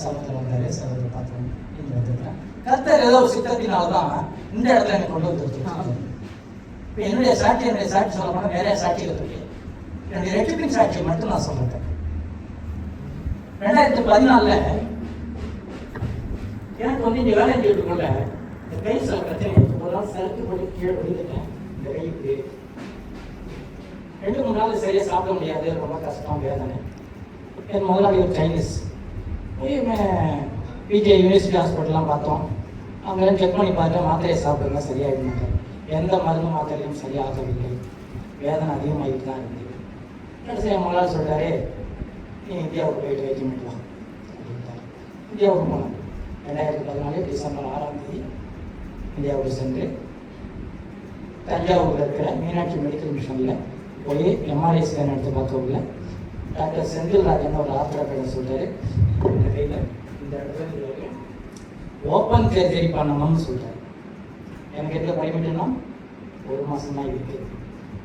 சமத்தில் வந்தாரு, சமத்தை பார்த்தோம், இங்கே வந்துருக்கேன். கர்த்தர் ஏதோ சித்தத்தினால்தான் இந்த இடத்துல எனக்கு கொண்டு வந்துருச்சு. இப்போ என்னுடைய சாட்சி சொல்ல போனால் நிறைய சாட்சிகள் இருக்கு. என்னுடைய ரெட்டிபிங் சாட்சியை மட்டும் நான் சொல்றேன். 2014 எனக்கு வந்து இங்கே வேலை செஞ்சுட்டுக்குள்ள இந்த கை சில பிரச்சனை ஒரு நாள் சறுக்கு போட்டு கீழே விழுந்துட்டேன். இந்த கைக்கு 2-3 நாள் சரியாக சாப்பிட முடியாது, ரொம்ப கஷ்டம், வேதனை. என் முதலாளி ஒரு சைனீஸ் பிஜே யூனிவர்சிட்டி ஹாஸ்பிட்டல்லாம் பார்த்தோம். அவங்க செக் பண்ணி பார்த்தேன், மாத்திரையை சாப்பிடுங்க சரியாகிடுங்க. எந்த மருந்து மாத்திரையும் சரியாகவில்லை, வேதனை அதிகமாகிட்டு தான் இருந்தது. கடைசி என் முதலாளி சொல்லிட்டாரு, நீ இந்தியாவுக்கு போயிட்டு வைத்தியம் பண்ணலாம் அப்படின்ட்டார். இந்தியாவுக்கு போனோம். 2014 டிசம்பர் 6ஆம் தேதி இந்தியாவுக்கு சென்று தஞ்சாவூரில் இருக்கிற மீனாட்சி மெடிக்கல் மிஷனில் போய் எம்ஆர்ஐ ஸ்கேன் எடுத்து பார்க்கவில்லை. டாக்டர் செந்தில்ராஜன் ஒரு ஆத்திரப்பேரன் சொல்லிட்டாரு, இந்த கையில் இந்த இடத்துல ஓப்பன் சர்ஜரி பண்ணணும்னு சொல்லிட்டாரு. எனக்கு எந்த பர்மிட்டுன்னா 1 மாதம் தான் இருக்குது.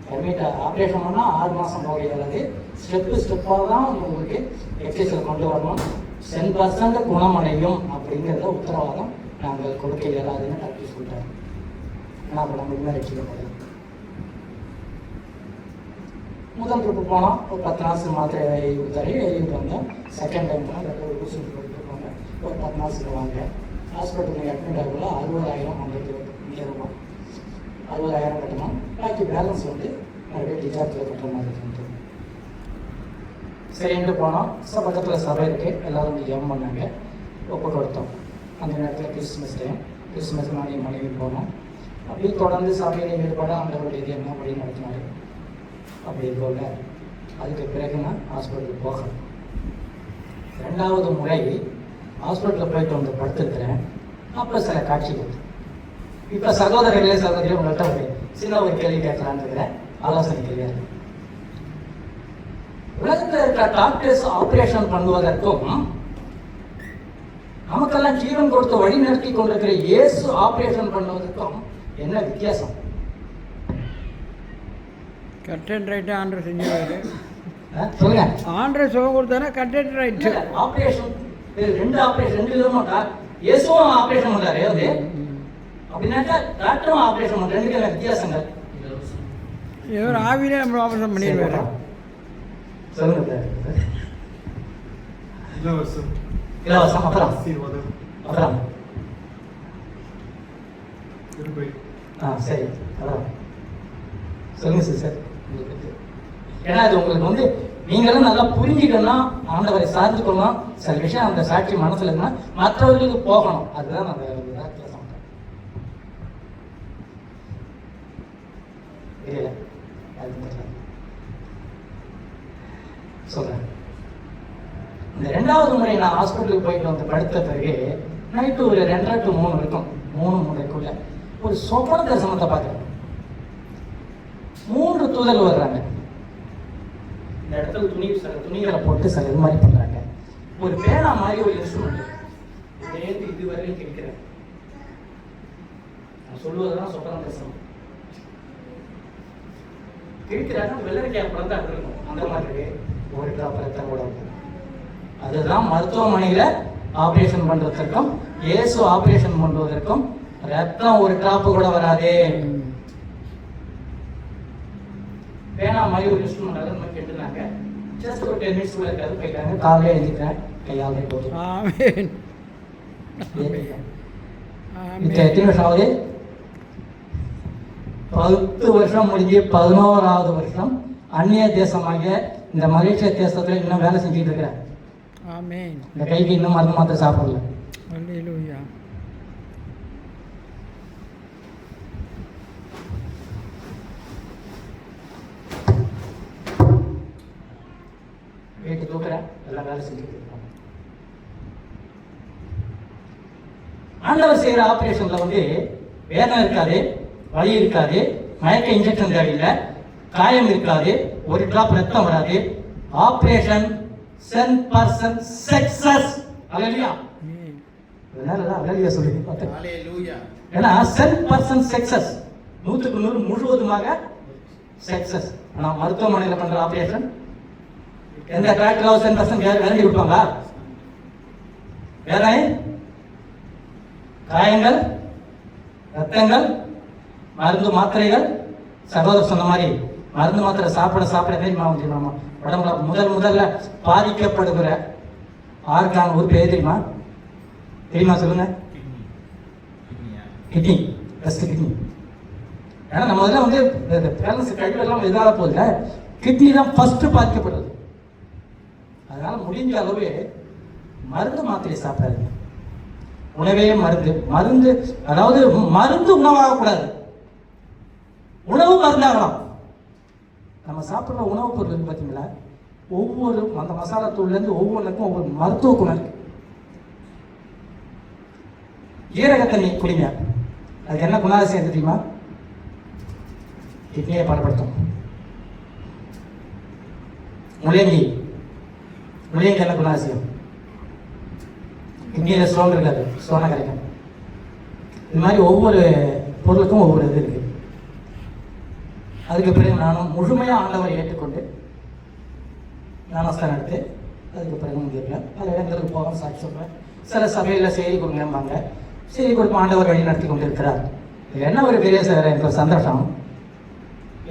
பர்மிட் ஆப்ரேஷன் பண்ணால் 6 மாதம் போக இயலாது. ஸ்டெப்பாக தான் உங்களுக்கு எக்ஸசைஸில் கொண்டு வரணும். 10% குணமடையும் அப்படிங்கிறத உத்தரவாதம் நாங்கள் கொடுக்க இயலாதுன்னு டாக்டர் சொல்லிட்டாரு. ஆனால் அப்போ நம்ம இன்னும் ரசிக்கப்படலாம். முதல் ட்ரிப்பு போனோம், ஒரு 10 நாள் மாத்திரை எழுதி கொடுத்தாரு. எழுதிட்டு வந்தோம். செகண்ட் டைம் போனால் டாக்டர் ஒரு ஊசி கொடுத்துருப்பாங்க, ஒரு 10 நாள் சொல்லுவாங்க. ஹாஸ்பிட்டலுக்கு அட்மிட் ஆகல 60,000 நம்மளுக்கு நேரமாக 60,000 கட்டணும். பாக்கி பேலன்ஸ் வந்து மறுபடியும் டிசார்ஜில் கட்டுற மாதிரி இருந்து சரின்ட்டு போனோம். பக்கத்தில் சபை இருக்குது, எல்லோரும் வந்து ஜெபம் பண்ணாங்க, ஒப்பு கொடுத்தோம். அந்த நேரத்தில் கிறிஸ்மஸ் நாளைக்கு மனைவி போனோம். அப்படியே தொடர்ந்து சபையில் ஈடுபட ஆண்டவருடைய தியானம் அப்படி நடத்தினார். அப்படி போல அதுக்கு பிறகு நான் ஹாஸ்பிட்டலுக்கு போகிறேன். 2வது முறை ஹாஸ்பிட்டலில் போயிட்டு வந்து படுத்துருக்கிறேன். அப்போ சில காட்சிகள். இப்போ சகோதரர்களே உங்கள்கிட்ட ஒரு சின்ன ஒரு கேள்வி கேட்கலான்னு இருக்கிறேன், ஆலோசனை கேள்வியாக. உலகத்தில் இருக்கிற டாக்டர்ஸ் ஆப்ரேஷன் பண்ணுவதற்கும் நமக்கெல்லாம் ஜீவன் கொடுத்து வழி நடத்தி கொண்டிருக்கிற இயேசு ஆப்ரேஷன் பண்ணுவதற்கும் என்ன வித்தியாசம்? கட் அண்ட் ரைட்டு ஆண்டர் செஞ்சுருவாரு. சொல்லுங்க. ஆண்டர் சுகம் கொடுத்தானா cut and right. Operation 2 operation 2 விதமா இயேசுவும் ஆப்ரேஷன் பண்றாரு. அது அப்படின்னாக்கா டாக்டரும் ஆப்ரேஷன் பண்ற 2 வித்தியாசங்கள். இவர் ஆவியிலே நம்ம ஆப்ரேஷன் பண்ணிடுவாரு. சொல்லுங்க. இலவசம் அப்புறம் சரி அப்புறம் சொல்லுங்க சார். ஏன்னா அது உங்களுக்கு வந்து நீங்களும் நல்லா புரிஞ்சுக்கணும், ஆண்டவரை சார்ந்து கொள்ளணும். சில விஷயம் அந்த சாட்சி மனசுல இருந்தா மற்றவர்களுக்கு போகணும். அதுதான் அந்த சொல்றேன். இந்த 2வது முறை நான் ஹாஸ்பிட்டலுக்கு போயிட்டு வந்து படுத்த பிறகு நைட்டு ஒரு 2:30 to 3 இருக்கும். 3:30 ஒரு சொப்பன தரிசனத்தை பார்க்குறேன். 3 தூதர்கள் வர்றாங்க. இந்த இடத்துல துணிகளை போட்டு சில இது மாதிரி பண்றாங்க. ஒரு பேனா மாதிரி ஒரு இன்ஸ்ட்ருமெண்ட் இதுவரையும் கேட்கிறேன். நான் சொல்லுவதுதான் சொப்பன தரிசனம். கேட்கிறாங்க, வெள்ளரிக்காய் பழம் தான் இருக்கும். அந்த மாதிரி ஒரு டிராப் ரத்தம் கூட அதுதான் மருத்துவமனையில ஆபரேஷன் பண்றதுக்கும் இயேசு ஆபரேஷன் பண்ணுவதற்கும் ரத்தம் ஒரு டிராப் கூட வராதே. வேணா மாதிரி ஒரு இன்ஸ்ட்ருமெண்ட் அதை நம்ம கேட்டுனாங்க. ஜஸ்ட் ஒரு 10 minutes கூட இருக்காது. போயிட்டாங்க. காலையில் எழுதிக்கிறேன், கையாலே போதும். இப்போ எத்தனை வருஷம் ஆகுது? 10 வருஷம் முடிஞ்சு 11வது வருஷம் அந்நிய தேசமாகிய இந்த மலேசியா தேசத்துல இன்னும் வேலை செஞ்சுட்டு இருக்கிறேன். இந்த கைக்கு இன்னும் மருந்து மாத்திரை சாப்பிடல. வீட்டு தூக்குறேன், எல்லாம் வேலை செஞ்சுட்டு இருக்கோம். ஆண்டவர் செய்யற ஆபரேஷன்ல வந்து வேதனை இருக்காது, வலி இருக்காது, மயக்க இன்ஜெக்ஷன் தேவையில்லை, காயம் இருக்காது, ஒரு டிராப் ரத்தம் வராது. Operation 100% success. அல்லேலூயா. அல்லேலூயா சொல்லி பார்த்தேன். ஏன்னா 100% சக்சஸ், 100க்கு 100 முழுவதுமாக சக்சஸ். ஆனா மருத்துவமனையில் பண்ற ஆபரேஷன் எந்த டாக்டர் 100% கேரண்டி கொடுப்பாங்க? வேதனை, காயங்கள், ரத்தங்கள், மருந்து மாத்திரைகள். சகோதரர் சொன்ன மாதிரி மருந்து மாத்திரை சாப்பிட தெரியுமா? உடம்புல முதல்ல பாதிக்கப்படுகிற ஆர்கான் உறுப்பு எது தெரியுமா சொல்லுங்க? கிட்னி. First kidney. ஏன்னா நம்ம இதெல்லாம் வந்து பேலன்ஸ் கழிவெல்லாம் இதாக போதில்ல, கிட்னி தான் ஃபர்ஸ்ட் பாதிக்கப்படுறது. அதனால முடிஞ்ச அளவு மருந்து மாத்திரை சாப்பிடாதீங்க. உணவே மருந்து, அதாவது மருந்து உணவாகக்கூடாது, உணவு மருந்தாகலாம். நம்ம சாப்பிட்ற உணவுப் பொருள் பார்த்தீங்களா, ஒவ்வொரு அந்த மசாலா தூள்லேருந்து ஒவ்வொன்றுக்கும் ஒவ்வொரு மருத்துவ குணம் இருக்கு. ஜீரக தண்ணி குடிங்க, அதுக்கு என்ன குணாதிசயம் தெரியுமா? கிட்னியை பலப்படுத்தும். முள்ளங்கி என்ன குணாதிசயம்? கிட்னியில் ஸ்டோன் இருக்காது, ஸ்டோனை கிடைக்கும். இது மாதிரி ஒவ்வொரு பொருளுக்கும் ஒவ்வொரு இது இருக்கு. அதுக்கு பிறகு நானும் முழுமையாக ஆண்டவரை ஏற்றுக்கொண்டு ஞானஸ்தானம் எடுத்து அதுக்கு பிறகு முடிக்கிறேன். பல இடங்களுக்கு போக சாட்சி சொல்கிறேன். சில சபையில் செய்தி கொடுங்கம்பாங்க, செய்தி கொடுப்ப ஆண்டவர் வழி நடத்தி கொண்டு இருக்கிறார். இது என்ன ஒரு பெரிய எனக்கு ஒரு சந்தோஷம்.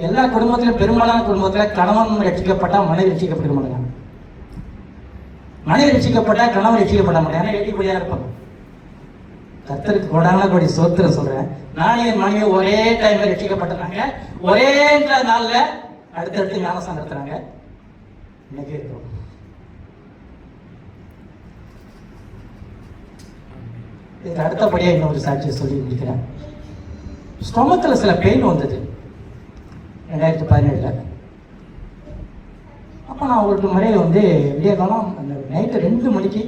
எல்லா குடும்பத்திலும், பெரும்பாலான குடும்பத்தில் கணவன் ரட்சிக்கப்பட்டால் மனைவி ரட்சிக்கப்படுத்த மாட்டாங்க, மனைவி ரட்சிக்கப்பட்டால் கணவன் ரட்சிக்கப்பட மாட்டாங்க. எட்டிப்படியாக இருப்பாங்க. கர்த்தருக்கு கொடான கொடி சோத்திரம் சொல்றேன். நான் என் மனைவி ஒரே டைம்ல ரட்சிக்கப்பட்டாங்க, ஒரே நாள்ல அடுத்தடுத்து ஞானஸ்தானம் நடத்துறாங்க. இன்னைக்கு இருக்கும். இதுக்கு அடுத்தபடியாக இன்னொரு சாட்சியை சொல்லி முடிக்கிறேன். ஸ்டொமக்கில் சில பெயின் வந்தது 2017. அப்போ நான் ஒரு முறை வந்து விடிய காலம் அந்த நைட்டு 2 மணிக்கு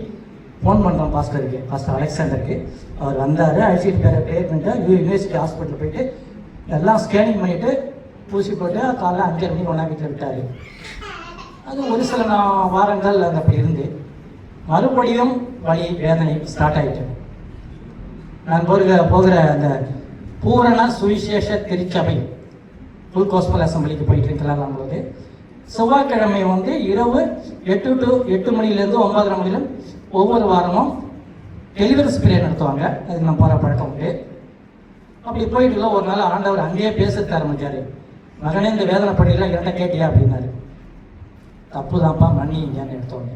ஃபோன் பண்ணுறோம் பாஸ்டர் அலெக்சாண்டருக்கு. அவர் வந்தார், அழைச்சிட்டு ப்ரேயர் பண்ணிட்டு யூனிவர்சிட்டி ஹாஸ்பிட்டல் போயிட்டு எல்லாம் ஸ்கேனிங் பண்ணிவிட்டு ஊசி போட்டு காலைல 5:30 மணிக்கு ஒன்றா வீட்டில் விட்டார். அது ஒரு சில வாரங்கள் அது அப்படி இருந்து மறுபடியும் வலி வேதனை ஸ்டார்ட் ஆகிட்டு, நான் போகிற அந்த பூரண சுவிசேஷ திருச்சபை ஃபுல் கோஸ்பல் அசம்பிளிக்கு போயிட்டு இருக்கலாம் போது செவ்வாய்க்கிழமை வந்து இரவு 8 to 8 மணிலேருந்து 9:30 மணிலும் ஒவ்வொரு வாரமும் டெலிவரிஸ் பிரேயர் நடத்துவாங்க. அதுக்கு நான் போகிற பழக்கம் உண்டு. அப்படி போயிட்டு ஒரு நாள் ஆண்டவர் அங்கேயே பேச ஆரம்பிச்சாரு. மகனே, இந்த வேதனை படியெல்லாம் என்கிட்ட கேட்டியா அப்படின்னாரு. தப்பு தான்ப்பா, மன்னிங்கன்னு எடுத்தோங்க.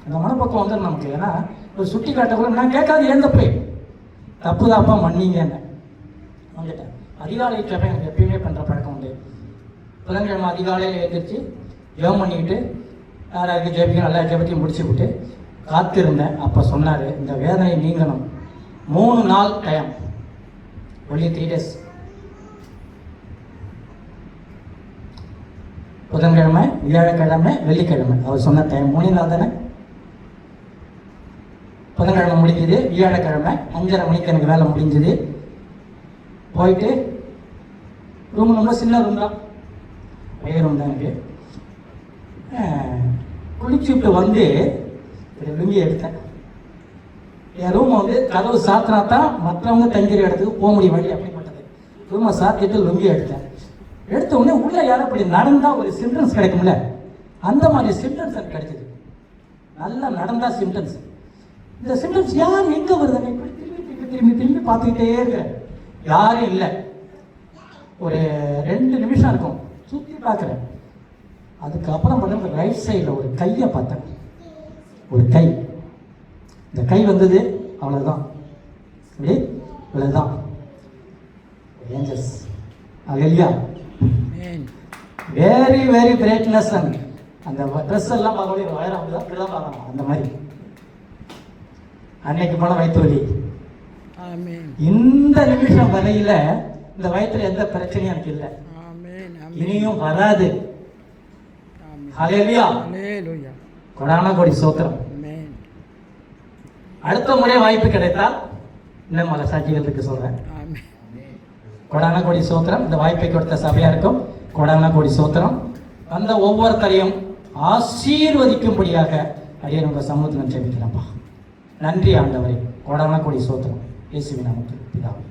அந்த மனப்பக்கம் வந்து நமக்கு, ஏன்னா ஒரு சுட்டி காட்டக்குள்ள நான் கேட்காது ஏன் தப்பு, தப்பு தான்ப்பா மன்னிங்கன்னு வந்துட்டேன். அதிகாலை சபை எனக்கு எப்பயுமே பண்ணுற பழக்கம் உண்டு. புதன்கிழமை அதிகாலையில் எழுந்திரிச்சு ஜெபம் பண்ணிக்கிட்டு யாராருக்கு ஜெபிக்கணும் எல்லா ஜெபத்தையும் முடிச்சு விட்டு காத்திருந்தேன். அப்போ சொன்னார், இந்த வேதனை நீங்கணும், 3 நாள் டைம், ஒன்லி 3 days. புதன்கிழமை, வியாழக்கிழமை, வெள்ளிக்கிழமை. அவர் சொன்ன டைம் 3 நாள் தானே. புதன்கிழமை முடிஞ்சது, வியாழக்கிழமை 5:30 மணிக்கு எனக்கு வேலை முடிஞ்சது. போயிட்டு ரூம் ரொம்ப சின்ன ரூம் தான், பெரிய ரூம் தான். எனக்கு குளிச்சுட்டு வந்து லுங்கி எடுத்தேன். என் ரூமை வந்து கதவு சாத்தினா தான் மற்றவங்க தங்கிற இடத்துக்கு போக முடியும், வழி அப்படிப்பட்டது. ரூமை சாத்திட்டு லுங்கி எடுத்தேன். எடுத்த உடனே உள்ள யாரும் அப்படி நடந்தால் ஒரு சிம்டம்ஸ் கிடைக்கும்ல, அந்த மாதிரி சிம்டம்ஸ் எனக்கு கிடைச்சிது. நல்லா நடந்தா சிம்டம்ஸ். இந்த சிம்டம்ஸ் யார் எங்கே வருதுன்னு திரும்பி பார்த்துக்கிட்டே இருக்கிறேன். யாரும் இல்லை. ஒரு 2 நிமிஷம் இருக்கும், சுற்றி பார்க்குறேன். அதுக்கப்புறம் பார்த்தா ரைட் சைடில் ஒரு கையை பார்த்தேன். ஒரு கை, இந்த கை வந்தது, அவ்வளோதான், அப்படி இவ்வளோதான். ஏஞ்சல்ஸ் அல்லேலூயா, வெரி வெரி கிரேட்னஸ். அந்த ட்ரெஸ் எல்லாம் பார்க்கக்கூடிய வயரம் தான், இப்படி தான் பார்க்கணும். அந்த மாதிரி அன்னைக்கு போன வயிற்று வலி. இந்த நிமிஷம் வரையில இந்த வயிற்றுல எந்த பிரச்சனையும் எனக்கு இல்லை, இனியும் வராது. ஹல்லேலூயா, கொடான கோடி ஸ்தோத்திரம். அடுத்த முறை வாய்ப்பு கிடைத்தால் இன்னும் பல சாட்சிகளுக்கு சொல்றேன். கொடான கோடி ஸ்தோத்திரம். இந்த வாய்ப்பை கொடுத்த சபையாருக்கும் கொடான கோடி ஸ்தோத்திரம். வந்த ஒவ்வொருத்தரையும் ஆசீர்வதிக்கும்படியாக அடியே உங்க சமூகத்தில் ஜெபிக்கிறப்பா. நன்றி ஆண்டவரே, கொடான கோடி ஸ்தோத்திரம். இயேசுவின் நாமத்தில் பிதாவே.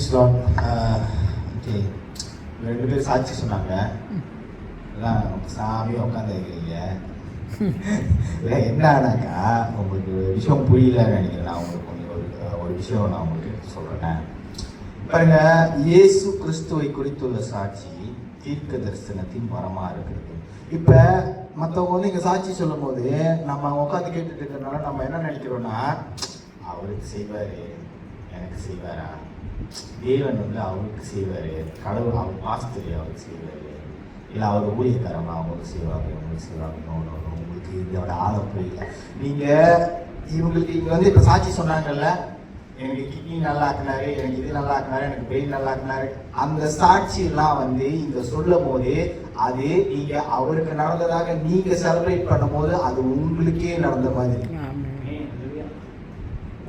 Price Lord. ஓகே, ரெண்டு பேர் சாட்சி சொன்னாங்க. எல்லாம் சாமியாக உட்காந்து இருக்கிறீங்க. இல்லை என்னன்னாக்கா உங்களுக்கு ஒரு விஷயம் புரியலன்னு நினைக்கிறேன். நான் உங்களுக்கு ஒரு விஷயம் நான் உங்களுக்கு சொல்கிறேன். பாருங்க, இயேசு கிறிஸ்துவை குறித்துள்ள சாட்சி தீர்க்க தரிசனத்தின் வரமாக இருக்கிறது. இப்போ மற்றவங்க வந்து இங்கே சாட்சி சொல்லும் போது நம்ம உட்காந்து கேட்டுட்டு இருக்கிறனால நம்ம என்ன நினைக்கிறோன்னா, அவருக்கு செய்வார், எனக்கு செய்வாரா, தேவன் வந்து அவருக்கு செய்வார், கடவுள் அவர் பாஸ்தர் அவருக்கு செய்வார், இல்லை அவர் ஊழியக்காரங்க அவங்களுக்கு செய்வாங்க, அவங்களுக்கு செய்வாங்க. உங்களுக்கு இதோட ஆழம் புரியல. நீங்கள் இவங்களுக்கு இங்கே வந்து இப்போ சாட்சி சொன்னாங்கல்ல, எனக்கு கிட்னி நல்லா ஆக்குனாரு, எனக்கு இது நல்லா ஆக்குனாரு, எனக்கு பிரெயின் நல்லா ஆக்குனாரு, அந்த சாட்சியெல்லாம் வந்து இங்கே சொல்லும் போது அது நீங்கள் அவருக்கு நடந்ததாக நீங்கள் செலிப்ரேட் பண்ணும் போது அது உங்களுக்கே நடந்த மாதிரி.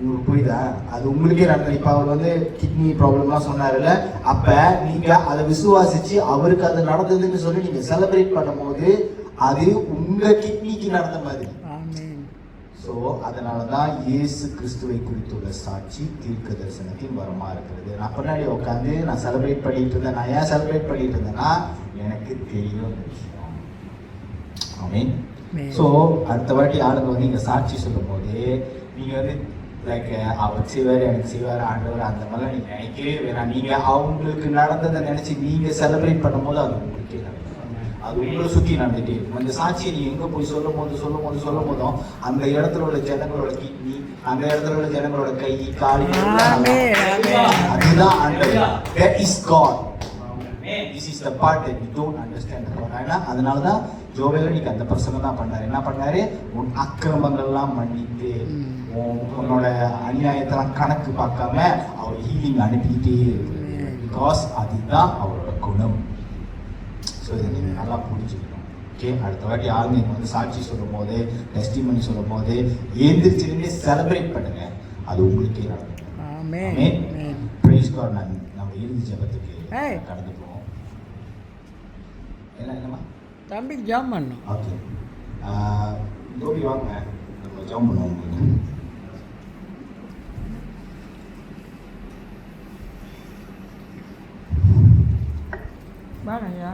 உங்களுக்கு புரியுதா? அது உங்களுக்கே நடந்தது. இப்போ அவர் வந்து கிட்னி ப்ராப்ளம்லாம் சொன்னார்ல, அப்போ நீங்கள் அதை விசுவாசிச்சு அவருக்கு அது நடந்ததுன்னு சொல்லி நீங்கள் செலிப்ரேட் பண்ணும் போது அது உங்கள் கிட்னிக்கு நடந்த மாதிரி. ஸோ அதனால தான் இயேசு கிறிஸ்துவை குறித்துள்ள சாட்சி தீர்க்க தரிசனத்தின் வரமா இருக்கிறது. நான் பின்னாடி உட்காந்து நான் செலிப்ரேட் பண்ணிட்டு இருந்தேன். நான் ஏன் செலிப்ரேட் பண்ணிட்டு இருந்தேன்னா எனக்கு தெரியும் இந்த விஷயம். ஆமீன். ஸோ அடுத்த வாட்டி ஆளுங்க வந்து இங்கே சாட்சி சொல்லும் போது நீங்கள் வந்து லைக் அவர் செய்வார், எனக்கு செய்வார், ஆண்டவர் அந்த மாதிரிலாம் நீங்கள் நினைக்கவே வேணாம். நீங்கள் அவங்களுக்கு நடந்ததை நினச்சி நீங்கள் செலிப்ரேட் பண்ணும் போது அது உங்களுக்கே நடக்கும். அது உங்களை சுற்றி நடந்துகிட்டே இருக்கும். அந்த சாட்சியை நீ எங்கே போய் சொல்லும் போதும் அந்த இடத்துல உள்ள ஜனங்களோட கிட்னி, அந்த இடத்துல உள்ள ஜனங்களோட கை கால், அதுதான் ஆண்டவர். That is God. This is the part that we don't understand. அதனால தான் ஜோவேல நீங்க அந்த பிரசங்கம் தான் பண்ணாரு. என்ன பண்ணாரு? உன் அக்கிரமங்கள்லாம் மன்னித்து உன்னோட அநியாயத்தெல்லாம் கணக்கு பார்க்காம அவர் ஹீலிங் அனுப்பிக்கிட்டே இருக்கு. பிகாஸ் அதுதான் அவரோட குணம். ஸோ இதை நீங்கள் நல்லா புரிஞ்சுக்கணும். ஓகே, அடுத்த வாட்டி ஆளுங்க இங்கே வந்து சாட்சி சொல்லும் போது, டெஸ்டிமனி சொல்லும் போது எழுந்திரிச்சிருந்து செலிப்ரேட் பண்ணுங்க. அது உங்களுக்கே நடக்கும். ஆமென். Praise God. நம்ம இறுதி ஜெபத்துக்கு கடந்து போவோம். என்னம்மா தம்பி ஜாம் பண்ணோம். ஓகே, தோபி வாங்க, நம்ம ஜாம் பண்ணுவோம். உங்களுக்கு வாங்க ஐயா,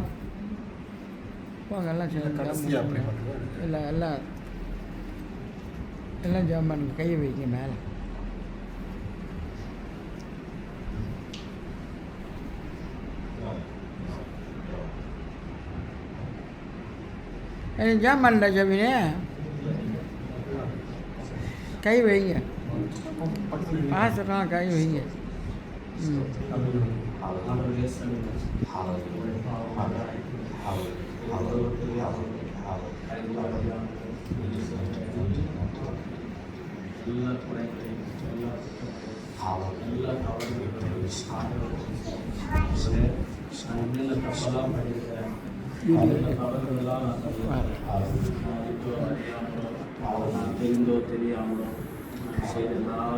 வாங்க எல்லாம் சேர்ந்து எல்லாம் ஜாம் பண்ணுங்க. கையை வைங்க மேலே. ஜாம் பண்ணா ஜமீனே, கை வைங்க. பாசம் கை வைங்க. தெரிந்தோ தெரியாமலோ செய்தெல்லாம்